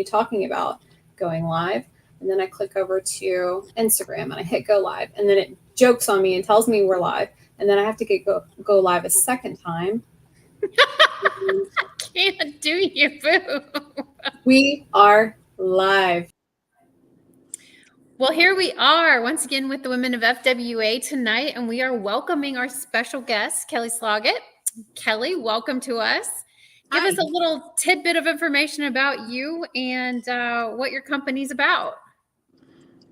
talking about going live. And then I click over to Instagram and I hit go live. And then it jokes on me and tells me we're live. And then I have to go live a second time. Can't do you, boo. We are live. Well, here we are once again with the women of FWA tonight, and we are welcoming our special guest, Kelly Sloggett. Kelly, welcome to us. Give us a little tidbit of information about you and what your company's about.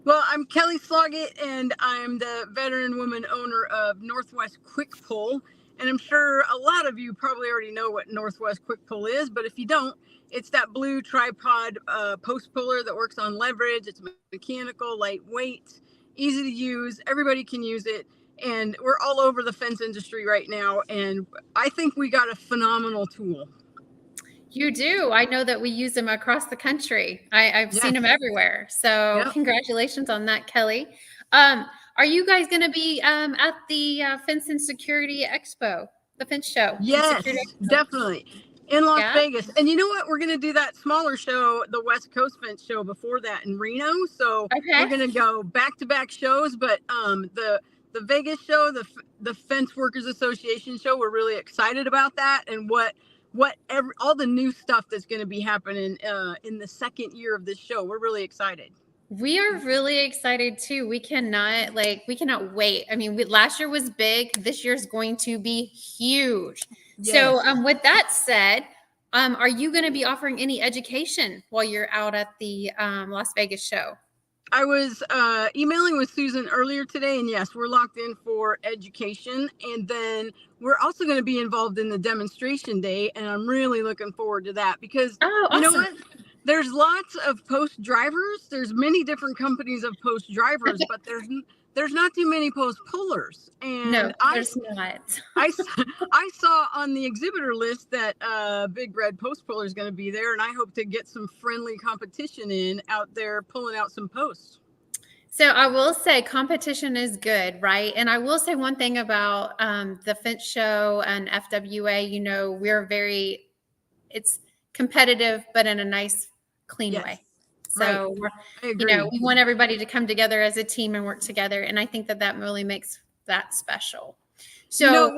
Well, I'm Kelly Sloggett, and I'm the veteran woman owner of NW QuikPull. And I'm sure a lot of you probably already know what NW QuikPull is, but if you don't, it's that blue tripod post puller that works on leverage. It's mechanical, lightweight, easy to use. Everybody can use it. And we're all over the fence industry right now. And I think we got a phenomenal tool. You do. I know that we use them across the country. I've seen them everywhere. So Congratulations on that, Kelly. Are you guys going to be at the Fence and Security Expo, the Fence Show? Yes, definitely. In Las Vegas. And you know what? We're going to do that smaller show, the West Coast Fence Show, before that in Reno. So we're going to go back-to-back shows. But the Vegas show, the Fence Workers Association show, we're really excited about that and all the new stuff that's going to be happening in the second year of this show. We're really excited. We are really excited too. We cannot wait. I mean, last year was big. This year's going to be huge. Yes. So with that said, are you going to be offering any education while you're out at the Las Vegas show? I was emailing with Susan earlier today, and yes, we're locked in for education. And then we're also going to be involved in the demonstration day, and I'm really looking forward to that because you know what? There's lots of post drivers. There's many different companies of post drivers, but there's not too many post pullers. And no, there's not. I saw on the exhibitor list that Big Red Post Puller is going to be there, and I hope to get some friendly competition out there pulling out some posts. So I will say competition is good, right? And I will say one thing about the Fence Show and FWA, you know, it's competitive, but in a nice, clean way. So, you know, we want everybody to come together as a team and work together. And I think that really makes that special. So, you know,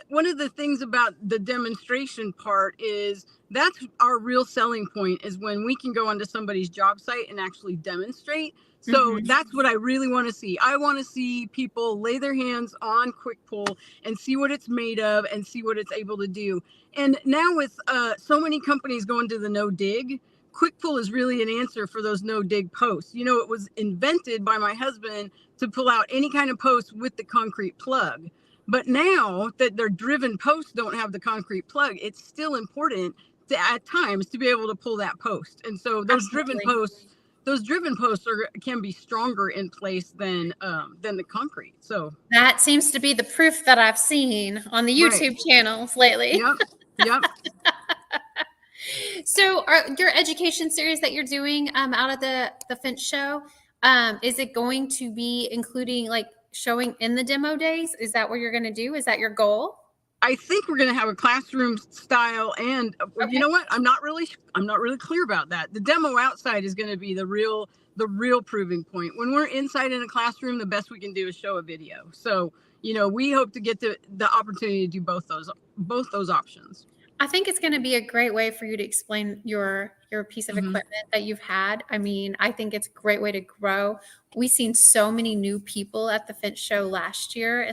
one of the things about the demonstration part is that's our real selling point is when we can go onto somebody's job site and actually demonstrate. So that's what I really want to see. I want to see people lay their hands on QuikPull and see what it's made of and see what it's able to do. And now with so many companies going to the no dig, QuikPull is really an answer for those no dig posts. You know, it was invented by my husband to pull out any kind of post with the concrete plug. But now that their driven posts don't have the concrete plug, it's still important at times to be able to pull that post. And so those driven posts can be stronger in place than the concrete. So that seems to be the proof that I've seen on the YouTube channels lately. Yep. So your education series that you're doing out at the Fence Show, is it going to be including like showing in the demo days? Is that what you're going to do? Is that your goal? I think we're going to have a classroom style, and you know what? I'm not really clear about that. The demo outside is going to be the real proving point. When we're inside in a classroom, the best we can do is show a video. So, you know, we hope to get the opportunity to do both those options. I think it's going to be a great way for you to explain your piece of equipment that you've had. I mean, I think it's a great way to grow. We've seen so many new people at the Fence Show last year.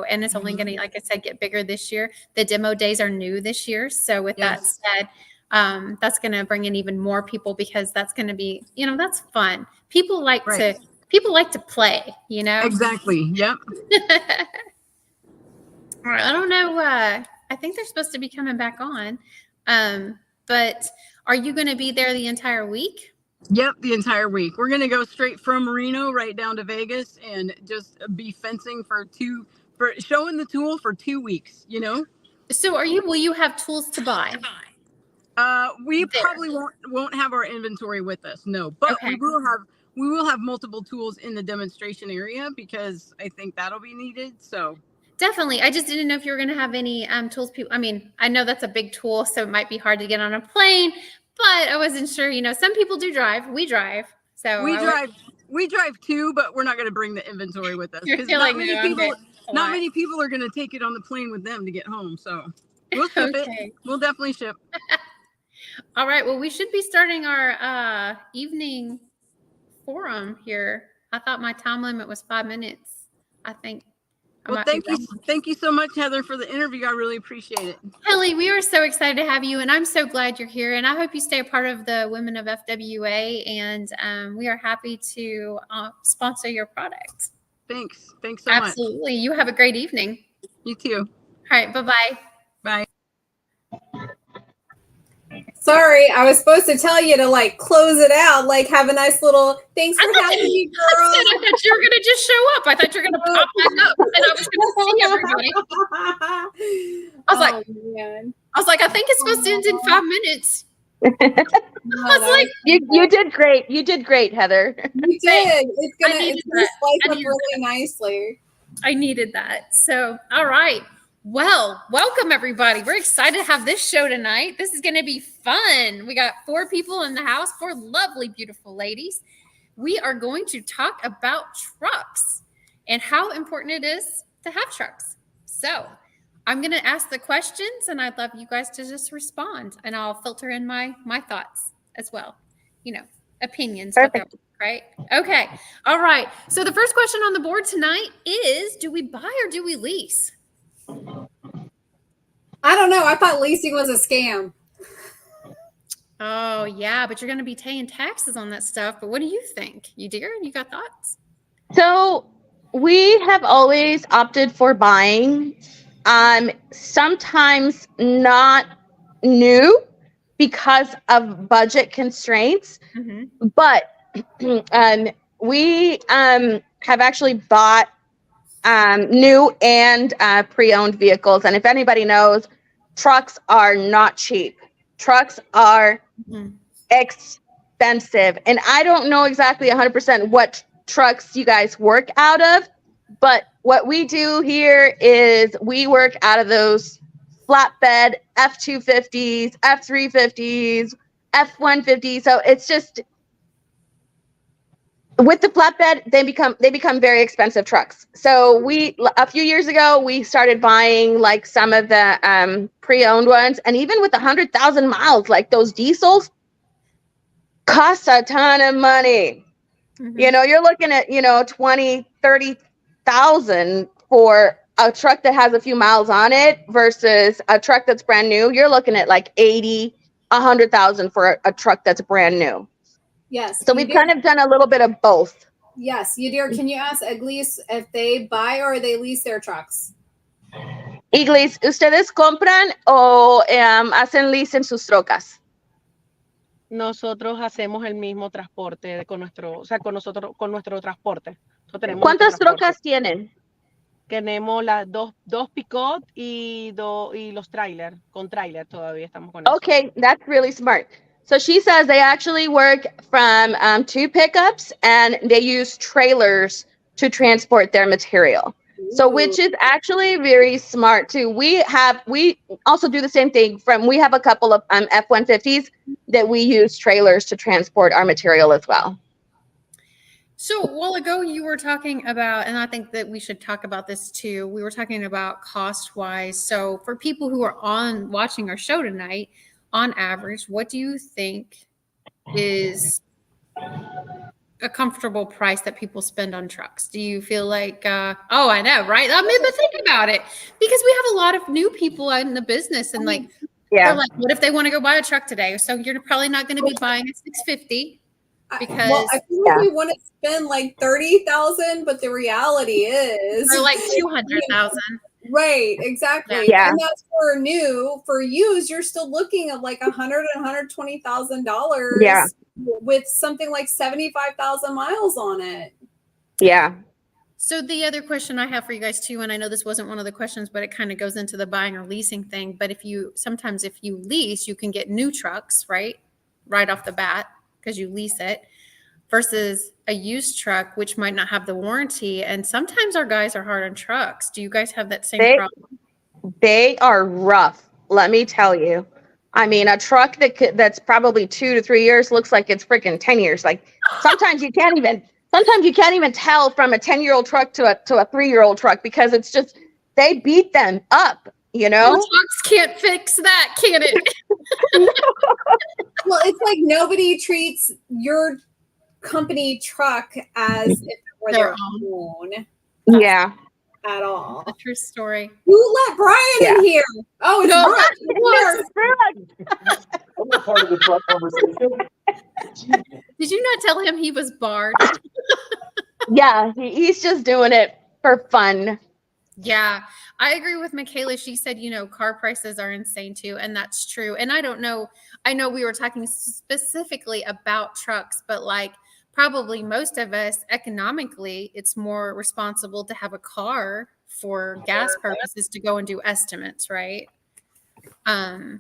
And it's only going to, like I said, get bigger this year. The demo days are new this year. So with that said, that's going to bring in even more people because that's going to be, you know, that's fun. People like to play, you know? Exactly. Yep. All right. I don't know. I think they're supposed to be coming back on. But are you going to be there the entire week? Yep, the entire week. We're going to go straight from Reno right down to Vegas and just be fencing for showing the tool for 2 weeks, you know? So will you have tools to buy? We probably won't have our inventory with us. No, but we will have multiple tools in the demonstration area because I think that'll be needed. So definitely. I just didn't know if you were going to have any tools. I mean, I know that's a big tool, so it might be hard to get on a plane, but I wasn't sure. Some people do drive. We drive. So we drive too, but we're not going to bring the inventory with us because You're not like, many "No, I'm people good." not many people are going to take it on the plane with them to get home. So we'll ship Okay. it. We'll definitely ship. All right. Well, we should be starting our evening forum here. I thought my time limit was 5 minutes. I think I Well, might be wrong. thank you so much, Heather, for the interview. I really appreciate it. Kelly, we are so excited to have you, and I'm so glad you're here. And I hope you stay a part of the Women of FWA. And we are happy to sponsor your product. Thanks so much. Absolutely. You have a great evening. You too. All right. Bye-bye. Bye. Sorry, I was supposed to tell you to like close it out, like have a nice little thanks for having me, girl. I thought you were gonna just show up. I thought you were gonna pop back up, and I was gonna see everybody. I was like, I think it's supposed to end in 5 minutes. I was like, you did great. You did great, Heather. You did. It's gonna slice up really nicely. I needed that. So, all right. Well, welcome everybody. We're excited to have this show tonight. This is going to be fun. We got 4 people in the house, 4 lovely, beautiful ladies. We are going to talk about trucks and how important it is to have trucks. So I'm going to ask the questions and I'd love you guys to just respond, and I'll filter in my thoughts as well. Opinions, Perfect. Right? Okay. All right. So the first question on the board tonight is, do we buy or do we lease? I don't know. I thought leasing was a scam. Oh, yeah, but you're going to be paying taxes on that stuff. But what do you think? You got thoughts? So we have always opted for buying, sometimes not new because of budget constraints, but we have actually bought new and pre-owned vehicles. And if anybody knows, trucks are not cheap. Trucks are expensive. And I don't know exactly 100% what trucks you guys work out of, but what we do here is we work out of those flatbed F-250s, F-350s, F-150s. So it's just, with the flatbed, they become very expensive trucks. So a few years ago, we started buying like some of the pre-owned ones, and even with 100,000 miles, like those diesels cost a ton of money. You're looking at 20, 30,000 for a truck that has a few miles on it versus a truck that's brand new. You're looking at like 80, 100,000 for a truck that's brand new. Yes. So we've kind of done a little bit of both. Yes, Yudir, can you ask Eglis if they buy or they lease their trucks? Iglis, ¿ustedes compran o hacen lease en sus trocas? Nosotros hacemos el mismo transporte con nuestro transporte. ¿Cuántas trocas tienen? Tenemos las dos pick-up y los trailers. Con trailer todavía estamos con eso. Okay, that's really smart. So she says they actually work from 2 pickups, and they use trailers to transport their material. So which is actually very smart too. We also do the same thing. We have a couple of F-150s that we use trailers to transport our material as well. So a while ago you were talking about, and I think that we should talk about this too. We were talking about cost-wise. So for people who are watching our show tonight, on average, what do you think is a comfortable price that people spend on trucks? Do you feel like, I know, right? I mean, but think about it, because we have a lot of new people in the business, and they're like, what if they want to go buy a truck today? So you're probably not going to be buying a 650 because I feel like we want to spend like 30,000, but the reality is or like 200,000. Right, exactly. Yeah. And that's for new. For used, you're still looking at like $100,000 and $120,000 with something like 75,000 miles on it. Yeah. So the other question I have for you guys too, and I know this wasn't one of the questions, but it kind of goes into the buying or leasing thing. But if you lease, you can get new trucks, right off the bat, because you lease it, versus a used truck, which might not have the warranty. And sometimes our guys are hard on trucks. Do you guys have that same problem? They are rough, let me tell you. I mean, a truck that's probably 2 to 3 years looks like it's freaking 10 years. Like sometimes you can't even tell from a 10-year-old truck to a 3-year-old truck because it's just they beat them up, you know? Botox can't fix that, can it? Well, it's like nobody treats your company truck as if it were their own Yeah. at all. A true story. Who let Brian in here? Oh, it's No, Brooke. I'm not part of the truck conversation. Did you not tell him he was barred? Yeah, he's just doing it for fun. Yeah, I agree with Michaela. She said, car prices are insane too. And that's true. And I don't know. I know we were talking specifically about trucks, but like probably most of us economically, it's more responsible to have a car for gas purposes to go and do estimates, right?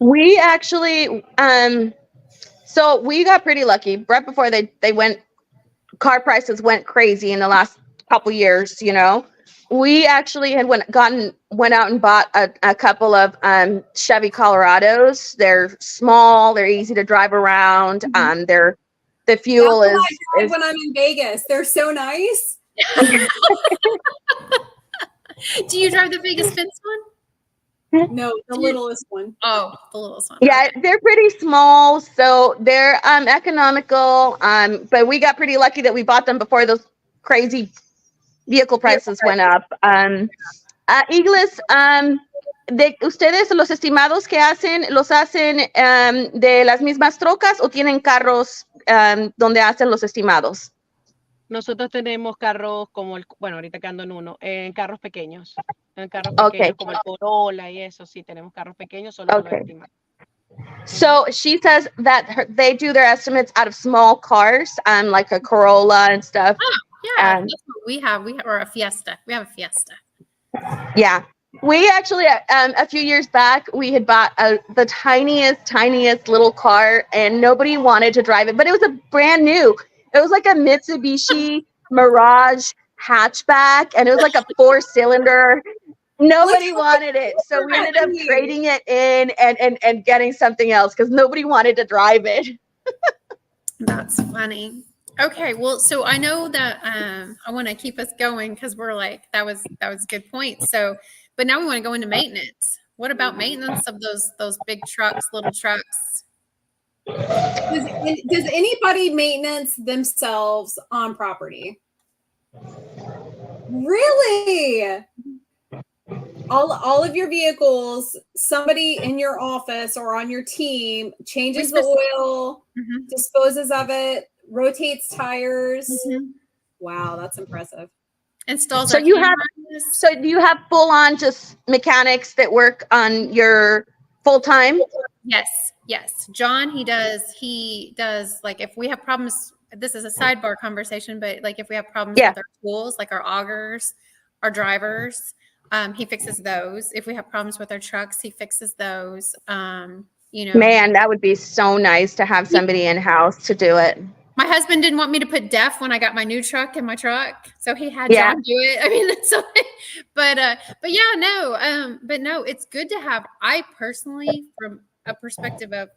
We actually, so we got pretty lucky right before they went, car prices went crazy in the last couple years, we actually had went out and bought a couple of Chevy Colorados. They're small, they're easy to drive around. The fuel That's is what I drive when I'm in Vegas. They're so nice. Do you drive the Vegas Fence one? No, the littlest one. Oh, the littlest one. Yeah, they're pretty small, so they're economical. But we got pretty lucky that we bought them before those crazy vehicle prices went up. Igles, ¿ustedes los estimados que hacen, los hacen de las mismas trocas o tienen carros donde hacen los estimados? Nosotros tenemos carros como ahorita que ando en uno, en carros pequeños. En carros pequeños como el Corolla y eso, sí, tenemos carros pequeños, solo los estimamos. So she says that they do their estimates out of small cars, like a Corolla and stuff. Oh, yeah, that's what we have. We have a Fiesta. We have a Fiesta. Yeah. We actually, a few years back, we had bought the tiniest little car, and nobody wanted to drive it, but it was a brand new. It was like a Mitsubishi Mirage hatchback, and it was like a 4-cylinder. Nobody wanted it, so we ended up trading it in and getting something else because nobody wanted to drive it. That's funny. Okay, well, so I know that I want to keep us going because we're like that was a good point. So, but now we want to go into maintenance. What about maintenance of those big trucks, little trucks? Does anybody maintenance themselves on property? Really? All of your vehicles, somebody in your office or on your team changes the oil, disposes of it, rotates tires. Wow, that's impressive. Installs. So do you have full on just mechanics that work on your full time? Yes. John, he does like if we have problems, this is a sidebar conversation, but like if we have problems with our tools, like our augers, our drivers, he fixes those. If we have problems with our trucks, he fixes those. Man, that would be so nice to have somebody in-house to do it. My husband didn't want me to put DEF when I got my new truck in my truck, so he had John do it. I mean, that's so, but no, it's good to have. I personally, from a perspective of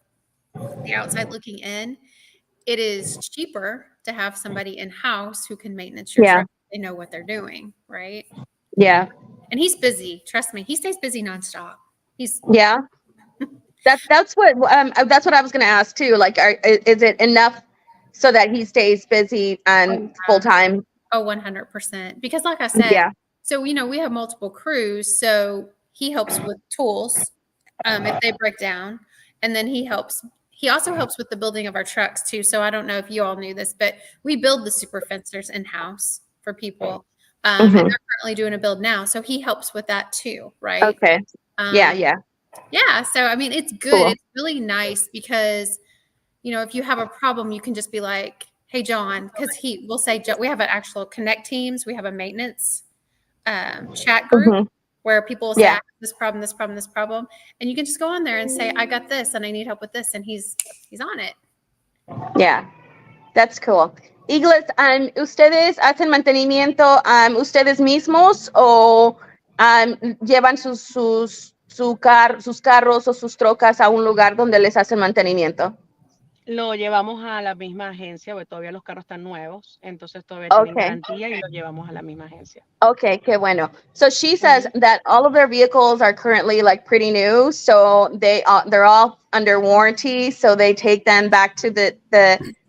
the outside looking in, it is cheaper to have somebody in-house who can maintenance your truck. They know what they're doing, right? Yeah. And he's busy. Trust me, he stays busy nonstop. That's what I was going to ask too. Like, is it enough so that he stays busy and full time? Oh, 100%. Because like I said, so we have multiple crews. So he helps with tools if they break down, and then he also helps with the building of our trucks too. So I don't know if you all knew this, but we build the super fencers in-house for people. And they're currently doing a build now. So he helps with that too, right? Okay. Yeah. So, I mean, it's good. Cool. It's really nice because, if you have a problem, you can just be like, hey, John, because we'll say, we have an actual connect teams. We have a maintenance chat group where people will say, I have this problem. And you can just go on there and say, I got this and I need help with this. And he's on it. Yeah, that's cool. Igles, ¿ustedes hacen mantenimiento ustedes mismos o llevan sus sus carros o sus trocas a un lugar donde les hacen mantenimiento? Lo llevamos a la misma agencia, porque todavía los carros están nuevos, entonces todavía tienen garantía y lo llevamos a la misma agencia. Okay, qué bueno. So she says that all of their vehicles are currently like pretty new, so they're all under warranty. So they take them back to the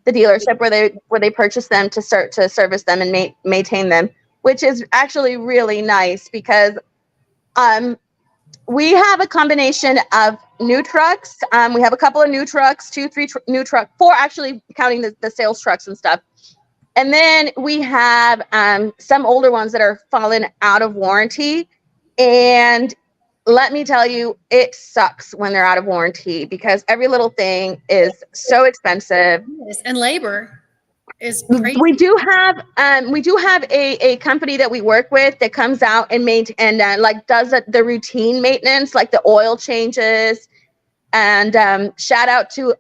dealership where they purchase them to service them and maintain them, which is actually really nice because we have a combination of new trucks. We have a couple of new trucks, 2, 3 new trucks, 4 actually counting the sales trucks and stuff. And then we have some older ones that are fallen out of warranty. And let me tell you, it sucks when they're out of warranty because every little thing is so expensive. And labor is crazy. We do have a company that we work with that comes out and like does the routine maintenance, like the oil changes. And shout out to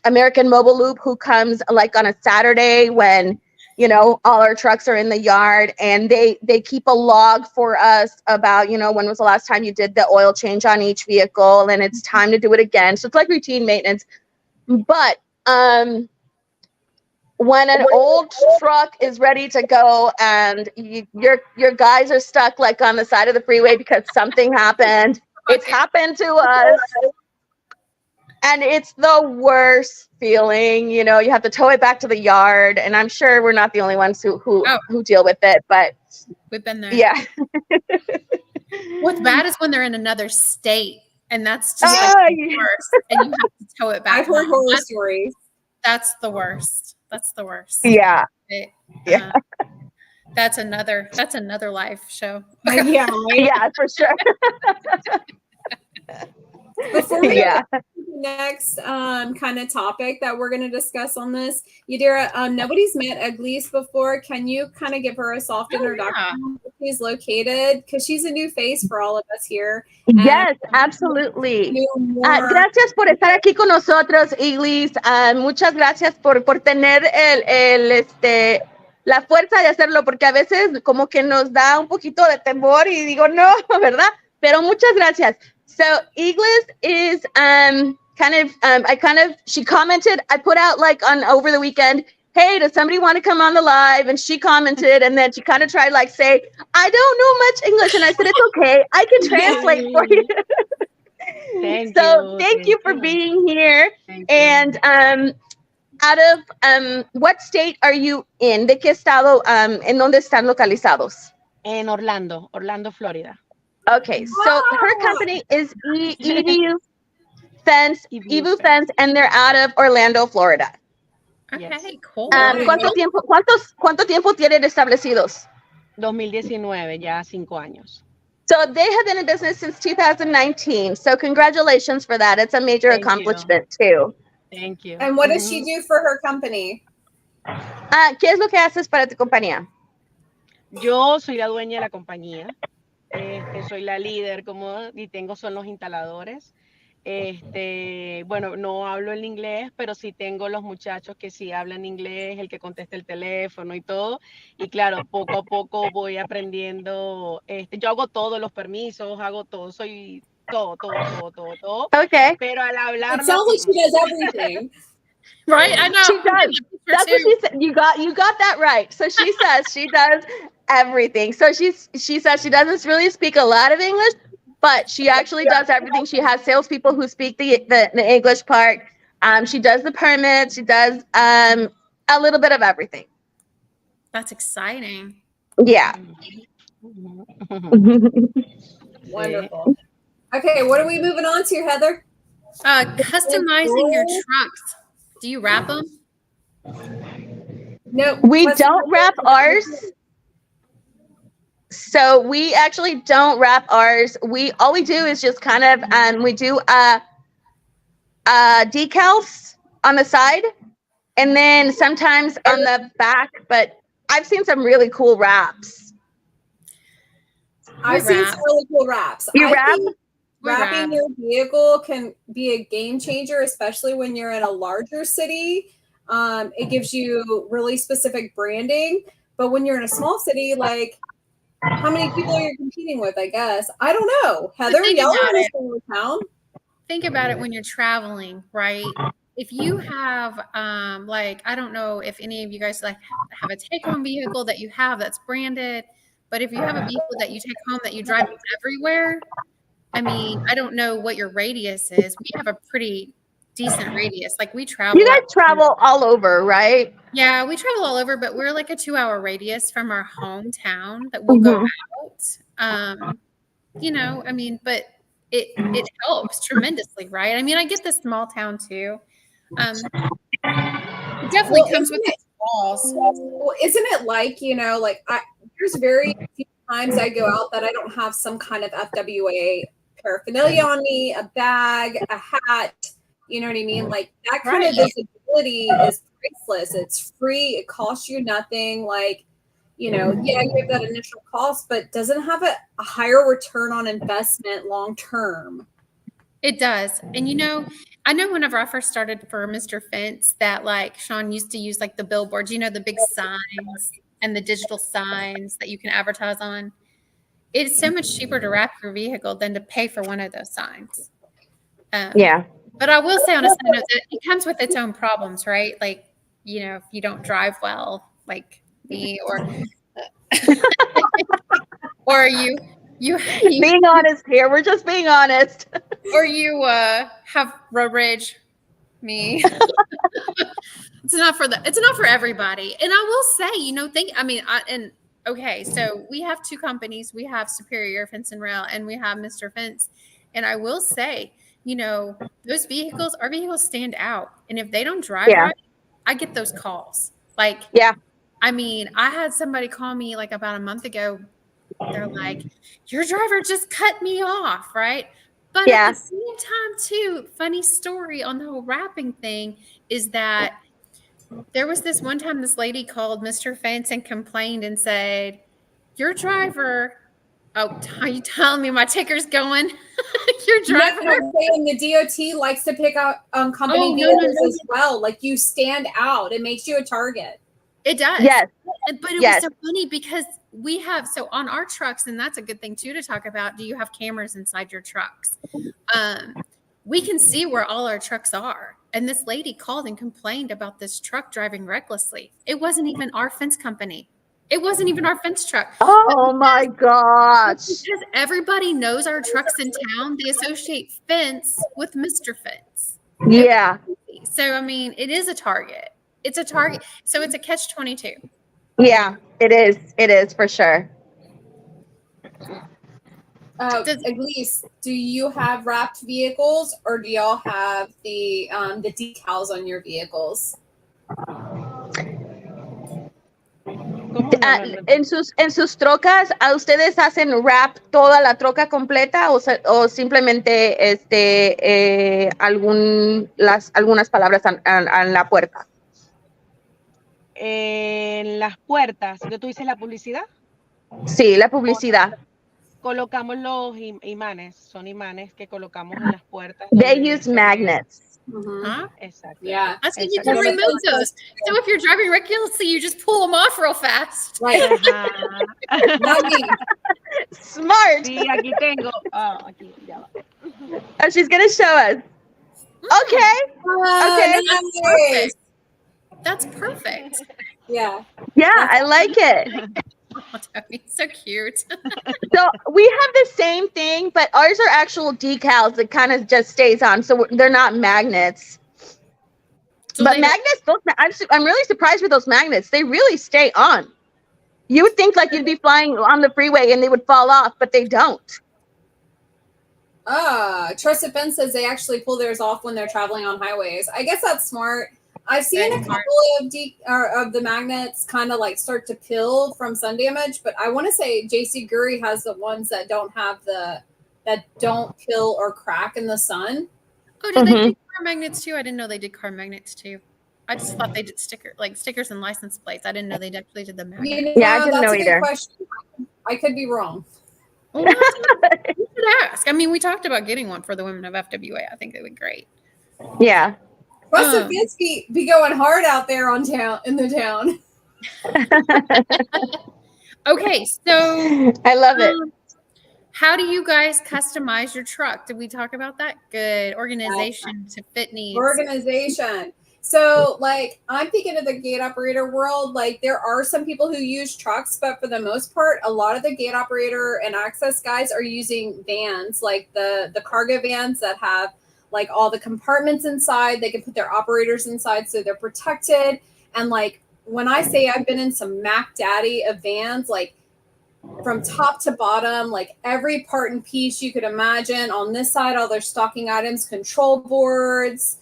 American Mobile Loop, who comes like on a Saturday when, you know, all our trucks are in the yard, and they keep a log for us about, you know, when was the last time you did the oil change on each vehicle, and it's time to do it again. So it's like routine maintenance. But when an old truck is ready to go and your guys are stuck like on the side of the freeway because something happened, it's happened to us. And it's the worst feeling, you know, you have to tow it back to the yard. And I'm sure we're not the only ones who deal with it, but we've been there. Yeah. What's bad is when they're in another state, and that's just like the worst, and you have to tow it back. I've heard horror stories. That's the worst. That's the worst. Yeah. Yeah. That's another live show. Yeah. Yeah, for sure. Before we go to the next kind of topic that we're going to discuss on this, Yadira, nobody's met Eglise before. Can you kind of give her a soft introduction where she's located? Because she's a new face for all of us here. Yes, absolutely. Gracias por estar aquí con nosotros, Eglise. Muchas gracias por tener la fuerza de hacerlo, porque a veces como que nos da un poquito de temor y digo, no, ¿verdad? Pero muchas gracias. So Eglise is she commented, I put out like over the weekend, hey, does somebody want to come on the live? And she commented, and then she kind of tried like say, I don't know much English. And I said, it's okay, I can translate for you. Thank you for being here. And out of what state are you in? ¿De qué estado, en dónde están localizados? En Orlando, Florida. Okay, so her company is EVU Fence, and they're out of Orlando, Florida. Okay, cool. ¿Cuánto tiempo tienen establecidos? 2019, ya 5 años. So they have been in business since 2019. So congratulations for that. It's a major accomplishment too. Thank you. And what does she do for her company? ¿Qué es lo que haces para tu compañía? Yo soy la dueña de la compañía. Soy la líder, y son los instaladores. Bueno, no hablo el inglés, pero sí tengo los muchachos que sí hablan inglés, el que contesta el teléfono y todo. Y claro, poco a poco voy aprendiendo. Yo hago todos los permisos, hago todo, soy todo. Okay. Pero al hablar. It sounds like she does everything. Right? I know. She does. That's what she said. You got that right. So she says she does everything. So she says she doesn't really speak a lot of English, but she actually does everything. She has salespeople who speak the English part. She does the permits. She does a little bit of everything. That's exciting. Yeah. Wonderful. Okay, what are we moving on to, Heather? Customizing your trucks. Do you wrap them? No. We don't wrap ours. So we actually don't wrap ours. All we do is just kind of we do decals on the side, and then sometimes on the back. But I've seen some really cool wraps. I've seen some really cool wraps. You wrap? Wrapping your vehicle can be a game changer, especially when you're in a larger city. It gives you really specific branding. But when you're in a small city, like how many people are you competing with? I guess I don't know. Heather, think y'all about are it. in town. Think about it when you're traveling, right? If you have, like, I don't know if any of you guys like have a take-home vehicle that you have that's branded, but if you have a vehicle that you take home that you drive everywhere, I mean, I don't know what your radius is. We have a pretty decent radius. Like we travel. You guys travel all over, right? Yeah, we travel all over, but we're like a 2-hour radius from our hometown that we'll go out. You know, I mean, but it helps tremendously, right? I mean, I get the small town too. It definitely comes with its walls. Well, isn't it like, you know, like there's very few times I go out that I don't have some kind of FWA paraphernalia on me, a bag, a hat, you know what I mean? Like that kind of visibility is priceless. It's free. It costs you nothing. Like, you know, yeah, you have that initial cost, but doesn't have a higher return on investment long term. It does. And you know, I know whenever I first started for Mr. Fence that like Sean used to use like the billboards, you know, the big signs and the digital signs that you can advertise on. It's so much cheaper to wrap your vehicle than to pay for one of those signs. Yeah. But I will say on a side note that it comes with its own problems, right? Like, you know, if you don't drive well, like me, or you being honest here. We're just being honest. Or you have road rage, me. It's not for everybody. And I will say, you know, okay, so we have two companies. We have Superior Fence and Rail and we have Mr. Fence. And I will say, you know, our vehicles stand out. And if they don't drive right, I get those calls. Like, I mean, I had somebody call me like about a month ago. They're like, your driver just cut me off, right? But at the same time, too, funny story on the whole wrapping thing is that there was this one time this lady called Mr. Fence and complained and said, your driver, are you telling me my ticker's going? Your driver. No, I'm saying the DOT likes to pick out company vehicles as well. Like you stand out. It makes you a target. It does. Yes. But it was so funny because we have, so on our trucks, and that's a good thing too to talk about, do you have cameras inside your trucks? We can see where all our trucks are. And this lady called and complained about this truck driving recklessly. It wasn't even our fence company. It wasn't even our fence truck. Oh my gosh. Because everybody knows our trucks in town. They associate Fence with Mr. Fence. Yeah. So, I mean, it is a target. It's a target. So it's a catch-22. Yeah, it is. It is for sure. Elise, do you have wrapped vehicles or do y'all have the decals on your vehicles? En sus trocas, ¿a ustedes hacen wrap toda la troca completa o simplemente algunas palabras en la puerta? En las puertas, ¿tú dices la publicidad? Sí, la publicidad. Colocamos los imanes, son imanes que colocamos en las puertas. They use magnets. Huh? Exactly. Yeah. That's what you can remote those. So if you're driving recklessly, you just pull them off real fast. Right. Smart. Sí, aquí tengo. Aquí, ya va. Oh, she's going to show us. Okay. Okay. Nice. That's perfect. Yeah. Yeah, I like it. Oh, Toby's so cute. So we have the same thing, but ours are actual decals that kind of just stays on. So they're not magnets. So but magnets, I'm really surprised with those magnets. They really stay on. You would think like you'd be flying on the freeway and they would fall off, but they don't. Trusted Fence says they actually pull theirs off when they're traveling on highways. I guess that's smart. I've seen a couple of the magnets kind of like start to peel from sun damage, but I want to say JC Gurry has the ones that don't peel or crack in the sun. Oh, did they do car magnets too? I didn't know they did car magnets too. I just thought they did stickers and license plates. I didn't know they actually did the magnets. You know, I didn't know either. Question. I could be wrong. Well, you should ask. I mean, we talked about getting one for the women of FWA. I think they would be great. Yeah. Trusted Fence be going hard out there in the town. Okay, so I love it. How do you guys customize your truck? Did we talk about that? Good. Organization to fit needs. Organization. So, like, I'm thinking of the gate operator world. Like, there are some people who use trucks, but for the most part, a lot of the gate operator and access guys are using vans, like the cargo vans that have like all the compartments inside. They can put their operators inside so they're protected. And like when I say I've been in some Mac Daddy of vans, like from top to bottom, like every part and piece you could imagine. On this side, all their stocking items, control boards,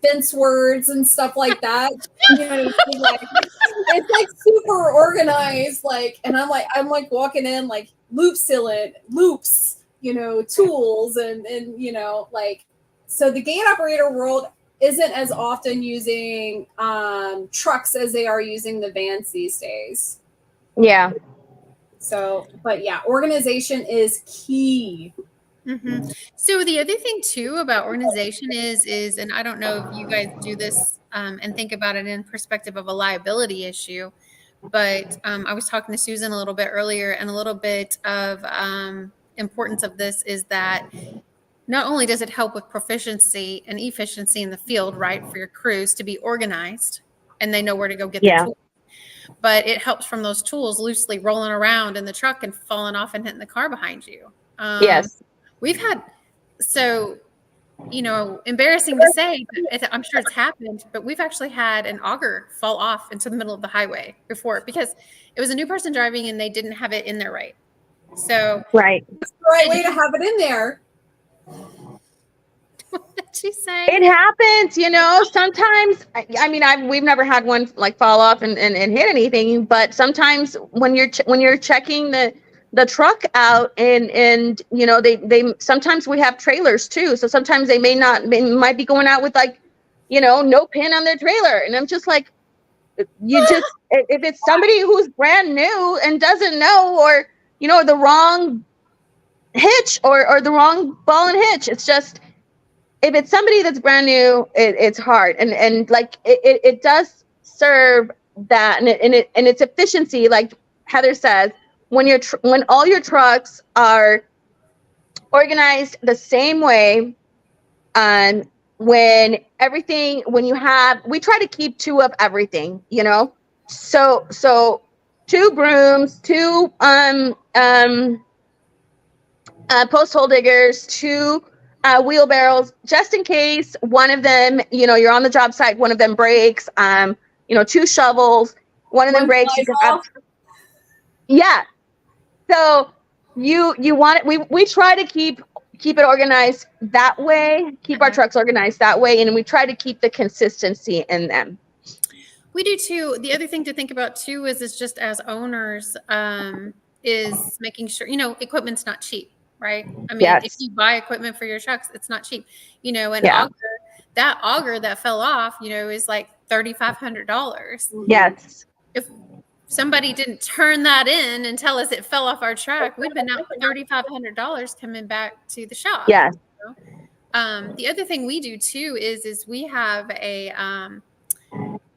fence words and stuff like that. You know, it's like super organized. Like, and I'm like walking in like loop sealant, loops, you know, tools and you know, like, so the gate operator world isn't as often using trucks as they are using the vans these days. Yeah. So, but yeah, organization is key. Mm-hmm. So the other thing too about organization is, and I don't know if you guys do this and think about it in perspective of a liability issue, but I was talking to Susan a little bit earlier, and a little bit of importance of this is that not only does it help with proficiency and efficiency in the field, right, for your crews to be organized and they know where to go get the tools, but it helps from those tools loosely rolling around in the truck and falling off and hitting the car behind you. Yes. We've had, so, you know, embarrassing to say, but I'm sure it's happened, but we've actually had an auger fall off into the middle of the highway before because it was a new person driving and they didn't have it in there right. So, right. That's the right way to have it in there. What did she say? It happens, you know, sometimes, I mean, we've never had one like fall off and hit anything, but sometimes when you're checking the truck out and you know, they sometimes we have trailers too. So sometimes they might be going out with like, you know, no pin on their trailer. And I'm just like, you just, if it's somebody who's brand new and doesn't know, or, you know, the wrong hitch or the wrong ball and hitch, it's just, if it's somebody that's brand new, it's hard. And like, it does serve that and its efficiency, like Heather says, when all your trucks are organized the same way, we try to keep 2 of everything, you know, so 2 brooms, 2 post hole diggers, 2 wheelbarrows, just in case one of them, you know, you're on the job site, one of them breaks, you know, 2 shovels, one of them breaks. Yeah. So you want it, we try to keep it organized that way, keep our trucks organized that way, and we try to keep the consistency in them. We do too. The other thing to think about too is just as owners, is making sure, you know, equipment's not cheap, right? I mean, if you buy equipment for your trucks, it's not cheap, you know, and that auger that fell off, you know, is like $3,500. Yes. If somebody didn't turn that in and tell us it fell off our truck, we'd been out $3,500 coming back to the shop. Yeah. You know? The other thing we do too is we have a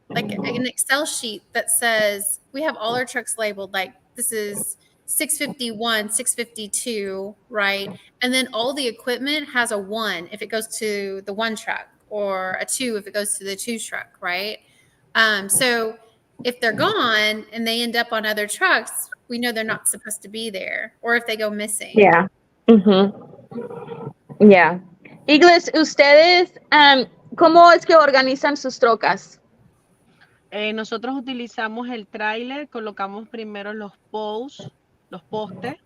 like an Excel sheet that says we have all our trucks labeled like this is 651, 652, right? And then all the equipment has a 1 if it goes to the 1 truck, or a 2 if it goes to the 2 truck, right? So if they're gone and they end up on other trucks, we know they're not supposed to be there, or if they go missing. Yeah. Mm-hmm. Yeah. Igles, ustedes, ¿cómo es que organizan sus trocas? Nosotros utilizamos el tráiler, colocamos primero los posts, los postes,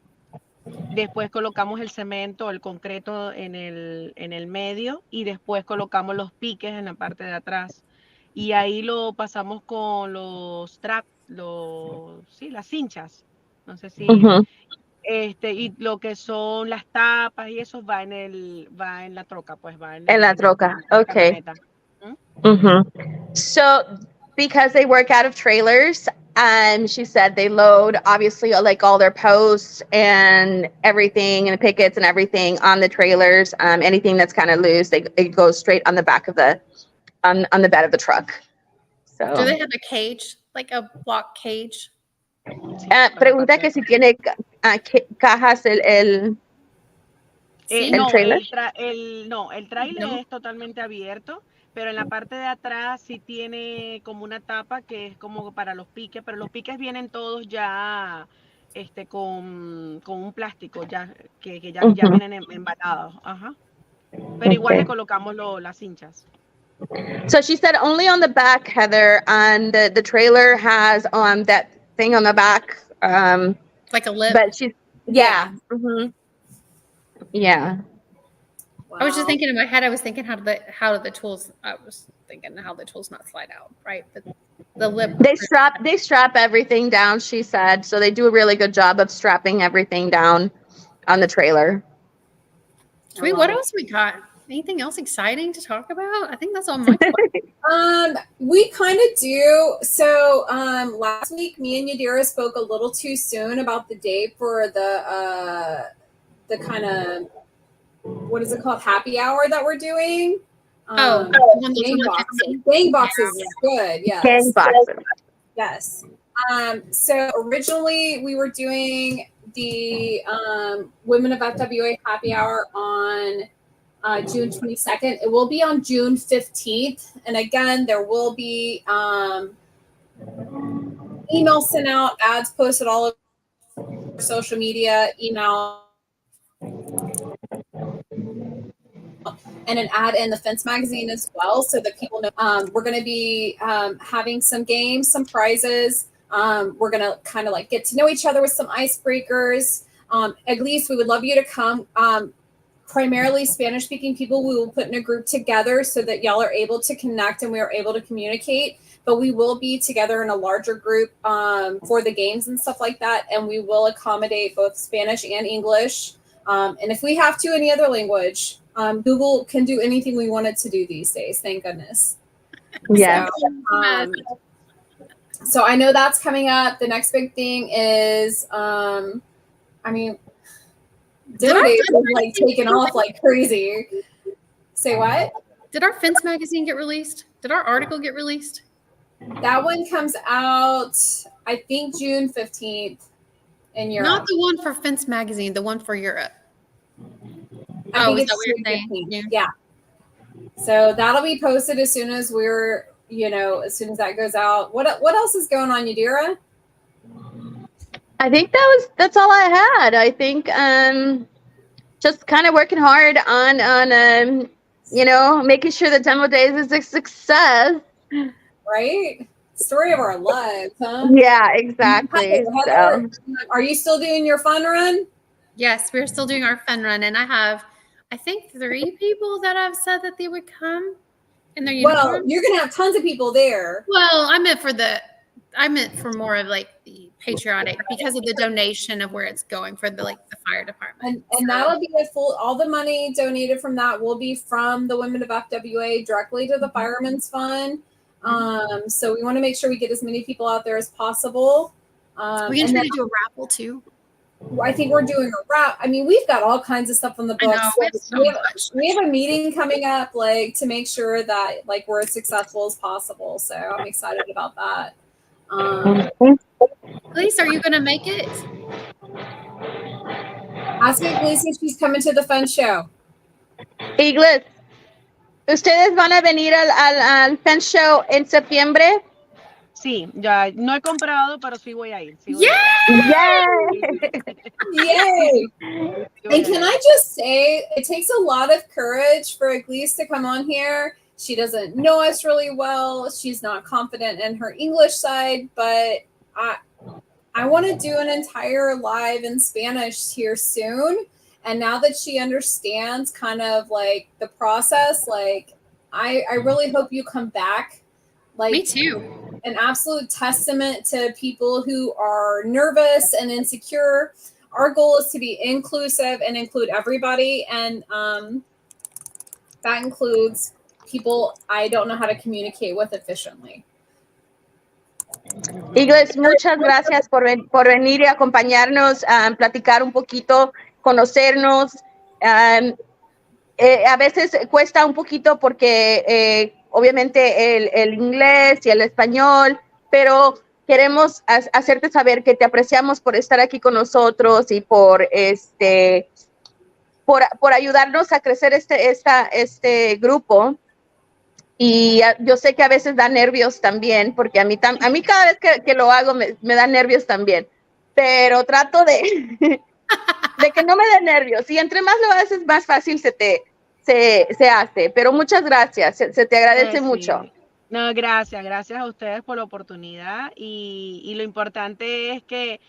después colocamos el cemento, el concreto en el medio, y después colocamos los piques en la parte de atrás. Y ahí lo pasamos con los straps, las cinchas, no sé si, y lo que son las tapas y eso va en la troca, pues va en la troca. Okay. So because they work out of trailers, she said they load obviously like all their posts and everything and the pickets and everything on the trailers. Anything that's kind of loose, it goes straight on the back of on the bed of the truck. So. Do they have a cage, like a block cage? Pregunta que si tiene cajas el Sí. No, trailer. el trailer No. es totalmente abierto, pero en la parte de atrás sí tiene como una tapa que es como para los piques, pero los piques vienen todos ya con un plástico ya que ya vienen embalados. Ajá. Pero igual le colocamos las hinchas. So she said only on the back, Heather, and the trailer has that thing on the back. Like a lip. But she's yeah. Yeah. Wow. I was just thinking in my head, I was thinking how do the tools not slide out, right? The lip. They strap everything down, she said. So they do a really good job of strapping everything down on the trailer. Sweet. What else we got? Anything else exciting to talk about? I think that's all my We kind of do. So last week, me and Yadira spoke a little too soon about the date for the kind of, what is it called, happy hour that we're doing. Gang boxes is good. Yes. Gang boxes. Yes. So originally we were doing the Women of FWA happy hour on June 22nd. It will be on June 15th. And again, there will be emails sent out, ads posted all over social media, email, and an ad in the Fence magazine as well, so that people know. We're going to be having some games, some prizes. We're going to kind of like get to know each other with some icebreakers. At least we would love you to come. Primarily Spanish-speaking people, we will put in a group together so that y'all are able to connect and we are able to communicate. But we will be together in a larger group for the games and stuff like that, and we will accommodate both Spanish and English. And if we have to, any other language. Google can do anything we want it to do these days. Thank goodness. Yeah. So I know that's coming up. The next big thing is, Dinner days is like taking off like crazy. Say what? Did our Fence magazine get released? Did our article get released? That one comes out, I think, June 15th in Europe. Not the one for Fence magazine, the one for Europe. I think it's June 15th. Yeah. So that'll be posted as soon as as soon as that goes out. What else is going on, Yadira? I think that's all I had. I think just kind of working hard on making sure the demo days is a success. Right? Story of our lives, huh? Yeah, exactly. Heather, are you still doing your fun run? Yes, we're still doing our fun run, and I have, I think, 3 people that have said that they would come in their uniform. Well, you're gonna have tons of people there. Well, I meant for more of like the patriotic, because of the donation of where it's going for the fire department. And that'll be all the money donated from that will be from the Women of FWA directly to the Firemen's Fund. So we want to make sure we get as many people out there as possible. We can try to do a raffle too. I think we're doing a wrap. I mean, we've got all kinds of stuff on the books. We have a meeting coming up, to make sure that we're as successful as possible. So I'm excited about that. Lisa, are you going to make it? Ask Lisa if she's coming to the fun show. Igles, ¿ustedes van a venir al Fence Show en septiembre? Sí, ya no he comprado, pero sí voy a ir. Sí voy Yay! And can I just say, it takes a lot of courage for Iglesias to come on here. She doesn't know us really well. She's not confident in her English side, but I want to do an entire live in Spanish here soon. And now that she understands kind of the process, I really hope you come back. Me too. An absolute testament to people who are nervous and insecure. Our goal is to be inclusive and include everybody. And that includes people I don't know how to communicate with efficiently. Igles, muchas gracias por venir y acompañarnos, platicar un poquito, conocernos. A veces cuesta un poquito porque obviamente el inglés y el español, pero queremos hacerte saber que te apreciamos por estar aquí con nosotros y por por ayudarnos a crecer este grupo. Y yo sé que a veces da nervios también, porque a mí cada vez que lo hago me da nervios también, pero trato de, de que no me dé nervios. Y entre más lo haces, más fácil se hace. Pero muchas gracias, se te agradece mucho. Sí. No, gracias a ustedes por la oportunidad y lo importante es que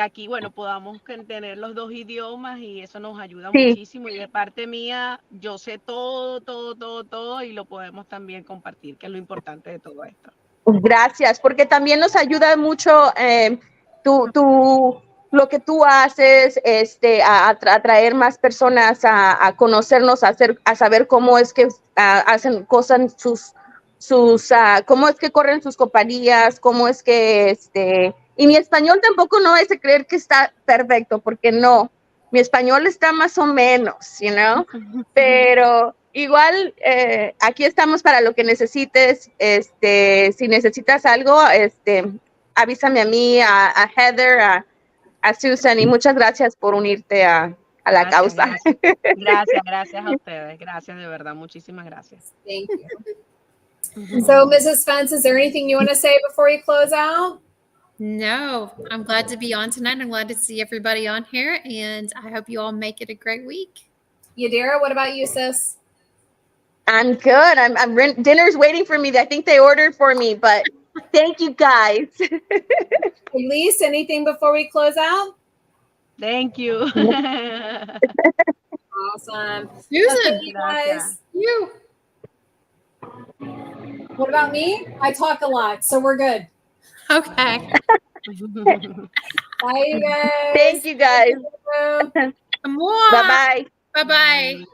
aquí, bueno, podamos tener los dos idiomas y eso nos ayuda Sí. muchísimo. Y de parte mía, yo sé todo y lo podemos también compartir, que es lo importante de todo esto. Gracias, porque también nos ayuda mucho lo que tú haces, a atraer más personas a conocernos, a saber cómo es que hacen cosas cómo es que corren sus compañías, cómo es que y mi español tampoco no es de creer que está perfecto, porque no, mi español está más o menos, pero igual aquí estamos para lo que necesites. Si necesitas algo, avísame a mí, a Heather, a Susan, y muchas gracias por unirte a la causa. Gracias a ustedes. Gracias, de verdad. Muchísimas gracias. Thank you. So, Mrs. Spence, is there anything you want to say before you close out? No, I'm glad to be on tonight. I'm glad to see everybody on here, and I hope you all make it a great week. Yadira, what about you, sis? I'm good. Dinner's waiting for me. I think they ordered for me, but thank you guys. Elise, anything before we close out? Thank you. Awesome. Susan, Okay, you guys. you. What about me? I talk a lot, so we're good. Okay. Bye, you guys. Thank you guys. Come on. Bye-bye. Bye-bye.